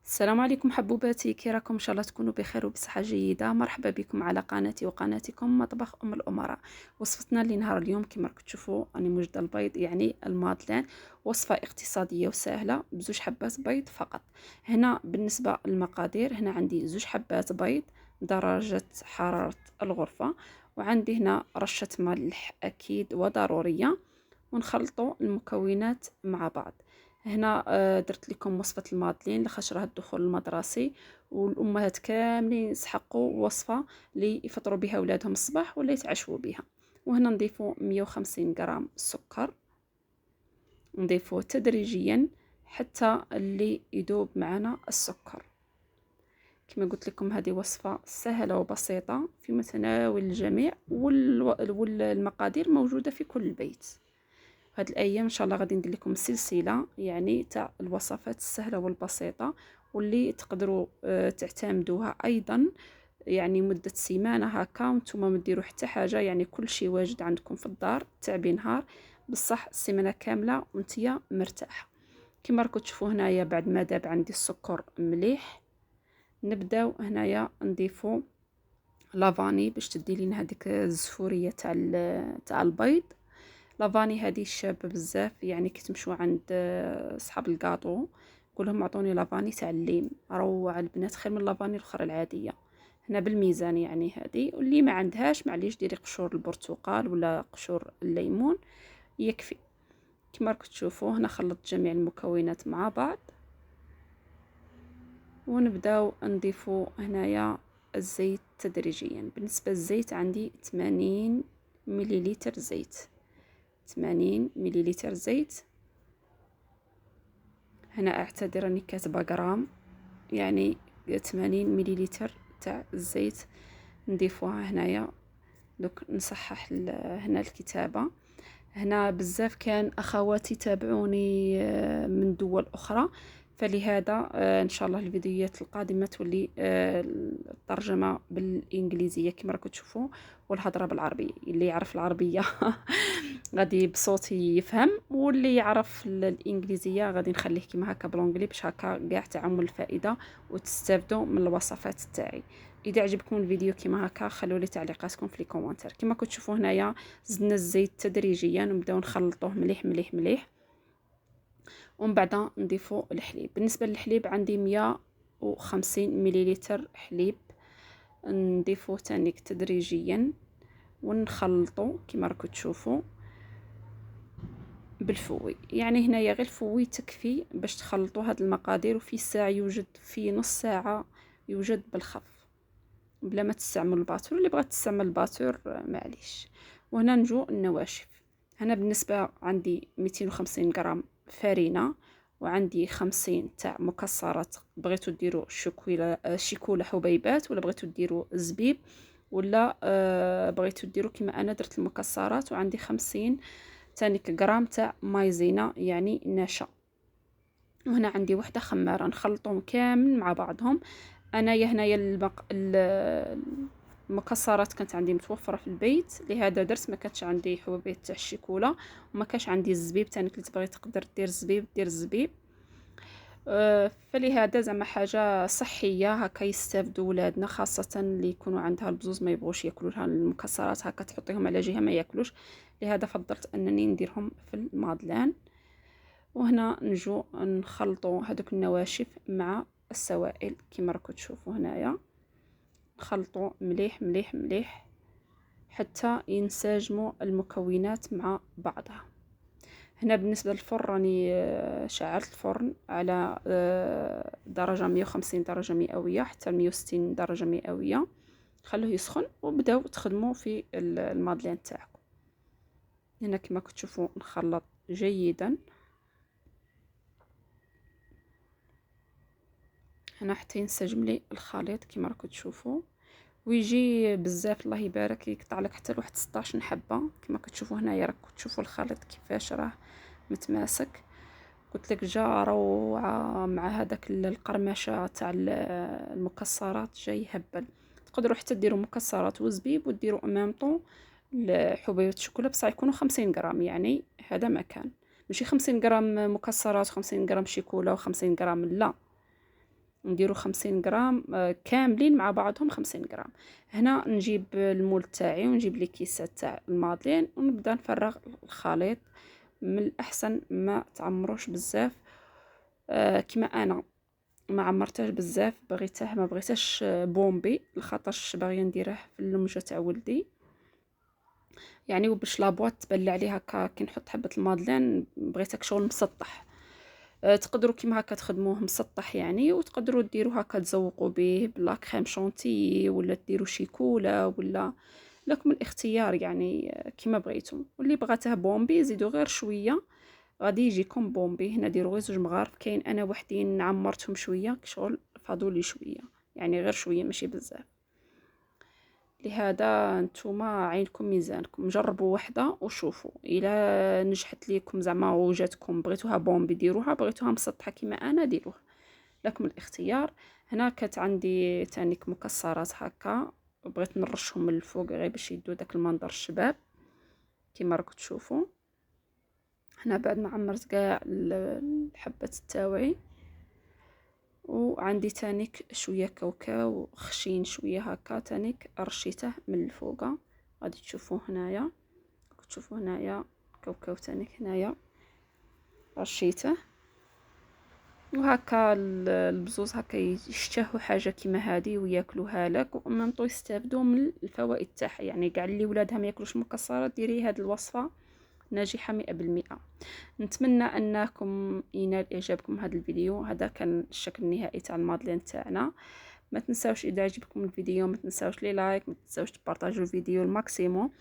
السلام عليكم حبوباتي، كي راكم؟ ان شاء الله تكونوا بخير وبصحه جيده. مرحبا بكم على قناتي وقناتكم مطبخ ام الامراء. وصفتنا لنهار اليوم كما راكم تشوفوا راني موجده البيض، يعني المادلين. وصفه اقتصاديه وسهله بزوج حبات بيض فقط. هنا بالنسبه للمقادير، هنا عندي زوج حبات بيض درجه حراره الغرفه، وعندي هنا رشه ملح اكيد وضروريه، ونخلطوا المكونات مع بعض. هنا درت لكم وصفة المادلين لخاطش راه الدخول المدرسي، والأمهات كاملين يسحقوا وصفة اللي يفطروا بها ولادهم الصباح ولا يتعشوا بها. وهنا نضيفوا 150 غرام سكر، نضيفوه تدريجيا حتى اللي يذوب معنا السكر. كما قلت لكم هذه وصفة سهلة وبسيطة في متناول الجميع، والمقادير موجودة في كل بيت. هاد الايام ان شاء الله غادي ندير لكم سلسله يعني تاع الوصفات السهله والبسيطه، واللي تقدروا تعتمدوها ايضا، يعني مده سيمانه هكا وانتم ما ديروا حتى حاجه، يعني كل شيء واجد عندكم في الدار تاع بنهار بصح السيمانه كامله وانتيا مرتاحه. كما راكم تشوفوا هنايا بعد ما داب عندي السكر مليح، نبداو هنايا نضيفو لافاني باش تدي لينا هذيك الزفوريه تاع البيض. لافاني هذه شابه بزاف، يعني كي تمشوا عند صحاب الكاطو قول لهم اعطوني لافاني تاع الليم، روعه البنات، خير من لافاني الاخرى العاديه. هنا بالميزان يعني هذه، واللي ما عندهاش معليش ديري قشور البرتقال ولا قشور الليمون يكفي. كما راكم تشوفوا هنا خلطت جميع المكونات مع بعض، ونبداو نضيفوا هنايا الزيت تدريجيا. بالنسبه للزيت عندي 80 مليلتر زيت، 80 مليلتر زيت. هنا اعتذر راني كاتبه غرام، يعني 80 مليلتر تاع الزيت نضيفوها هنايا. دوك نصحح هنا الكتابه. هنا بزاف كان اخواتي تابعوني من دول اخرى، فلهذا ان شاء الله الفيديوهات القادمه تولي الترجمه بالانجليزيه كما راكم تشوفوا، والهضره بالعربيه. اللي يعرف العربيه غادي بصوتي يفهم، واللي يعرف الانجليزيه غادي نخليه كما هكا بالانجلي، باش هكا كاع تعموا الفائده وتستافدوا من الوصفات تاعي. اذا عجبكم الفيديو كما هكا خلوا لي تعليقاتكم في لي كومونتير. كما كنتوا تشوفوا هنايا زدنا الزيت تدريجيا ونبداو نخلطوه مليح مليح مليح، ومن بعد نضيفوا الحليب. بالنسبه للحليب عندي 150 مليلتر حليب، نضيفوه تانيك تدريجيا ونخلطوا كما راكم تشوفوا بالفوي. يعني هنايا غير الفوي تكفي باش تخلطوا هاد المقادير، وفي ساعه يوجد، في نص ساعه يوجد بالخف بلا ما تستعمل الباتور. اللي بغات تستعمل الباتور معليش. وهنا نجو النواشف. هنا بالنسبه عندي 250 غرام فرينه، وعندي 50 تاع مكسرات، بغيتو ديروا شيكولا حبيبات، ولا بغيتو ديروا زبيب، ولا بغيتو ديروا كما انا درت المكسرات. وعندي 50 تانيك غرام تاع مايزينا يعني نشا. وهنا عندي وحده خماره، نخلطهم كامل مع بعضهم. انايا هنايا المكسرات كانت عندي متوفره في البيت، لهذا درت. ما كانتش عندي حبوبات تاع الشيكولا، وما كانش عندي الزبيب تاني، اللي تبغي تقدر دير الزبيب دير الزبيب. فلهذا زعما حاجه صحيه هكا يستافدوا ولادنا، خاصه اللي يكونوا عندها البزوز ما يبغوش ياكلوا لها المكسرات هكا، تحطيهم على جهه ما ياكلوش. لهذا فضلت انني نديرهم في المادلان. وهنا نجو نخلطوا هذوك النواشف مع السوائل كما راكم تشوفوا هنايا، نخلطوا مليح مليح مليح حتى ينسجموا المكونات مع بعضها. هنا بالنسبه للفرن راني شعلت الفرن على درجه 150 درجه مئويه حتى 160 درجه مئويه. خلوه يسخن وبداو تخدموا في المادلين تاعكم. هنا كما كتشوفوا نخلط جيدا هنا حتى ينسجم لي الخليط كما راكم تشوفوا، ويجي بزاف الله يبارك، يقطع لك حتى لواحد 16 حبه. كما كتشوفوا هنايا راكم تشوفوا الخليط كيفاش راه متماسك. قلت لك جا روعه مع هذاك القرمشه تاع المكسرات جاي هبل. تقدروا حتى ديروا مكسرات وزبيب وديروا امامطو حبيبات الشوكولا، بصح يكونوا 50 غرام. يعني هذا مكان ماشي 50 غرام مكسرات و50 غرام شيكولا و50 غرام، لا، نديرو 50 غرام كاملين مع بعضهم 50 غرام. هنا نجيب المول تاعي ونجيب لي كيسات تاع المادلين ونبدا نفرغ الخليط. من الاحسن ما تعمروش بزاف، كيما انا ما عمرتهش بزاف، بغيته ما بغيتش بومبي لخاطرش باغيه نديره في اللمجه تاع ولدي يعني، وباش لابواط تبلع عليه هكا كي نحط حبه المادلين بغيتك شغل مسطح. تقدروا كيما هكا تخدموه مسطح يعني، وتقدروا ديروا هكا تزوقوا به بلا كريم شونتي ولا ديروا شيكولا ولا لكم الاختيار يعني كيما بغيتم. واللي بغاته بومبي زيدوا غير شويه غادي يجيكم بومبي. هنا ديروا غير زوج مغارف، كاين انا وحدين عمرتهم شويه شغل فاضولي شويه يعني غير شويه ماشي بزاف. لهذا نتوما عينكم ميزانكم، جربوا وحده وشوفوا الا نجحت ليكم زعما وجاتكم بغيتوها بومبي ديروها، بغيتوها مسطحه كيما انا ديروها، لكم الاختيار. هنا كانت عندي تانيك مكسرات هكا بغيت نرشهم من الفوق غير باش يدو داك المنظر الشباب كيما راكم تشوفوا. هنا بعد ما عمرت كاع الحبات تاوعي، وعندي تانيك شويه كاوكاو خشين شويه هكا تانيك رشيته من الفوق. غادي تشوفوا هنايا، تشوفوا هنايا كاوكاو تانيك هنايا رشيته. وهكا البزوز هكا يشتهوا حاجه كيما هذه وياكلوها لك، ومنطو يستافدوا من الفوائد تاعها يعني. كاع اللي ولادها ما ياكلوش مكسرات ديري هذه الوصفه ناجحه 100%. نتمنى انكم ينال اعجابكم هذا الفيديو. هذا كان الشكل النهائي تاع المادلين تاعنا. ما تنساوش اذا عجبكم الفيديو ما تنساوش لي لايك، ما تنساوش تبارطاجوا الفيديو الماكسيموم،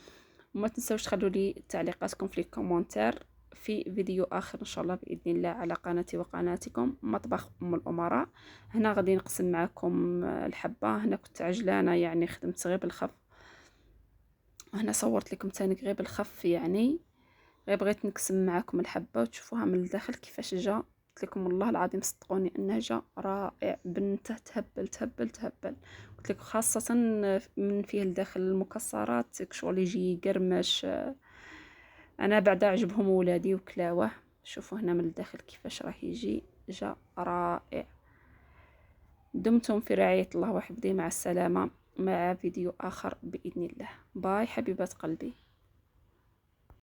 وما تنساوش تخلوا لي تعليقاتكم في الكومنتار. في فيديو اخر ان شاء الله باذن الله على قناتي وقناتكم مطبخ ام الامراء. هنا غادي نقسم معكم الحبه. هنا كنت عجلانه يعني خدمت غير بالخف، هنا صورت لكم تاني غير بالخف يعني، غير بغيت نقسم معكم الحبه وتشوفوها من الداخل كيفاش جا. قلت لكم والله العظيم صدقوني انه جا رائع، بنته تهبل تهبل تهبل. قلت لكم خاصه من فيه الداخل المكسرات شغل يجي قرمش. انا بعد عجبهم ولادي وكلاوه. شوفوا هنا من الداخل كيفاش راه يجي، جا رائع. دمتم في رعايه الله وحفظه، مع السلامه مع فيديو اخر باذن الله. باي حبيبات قلبي.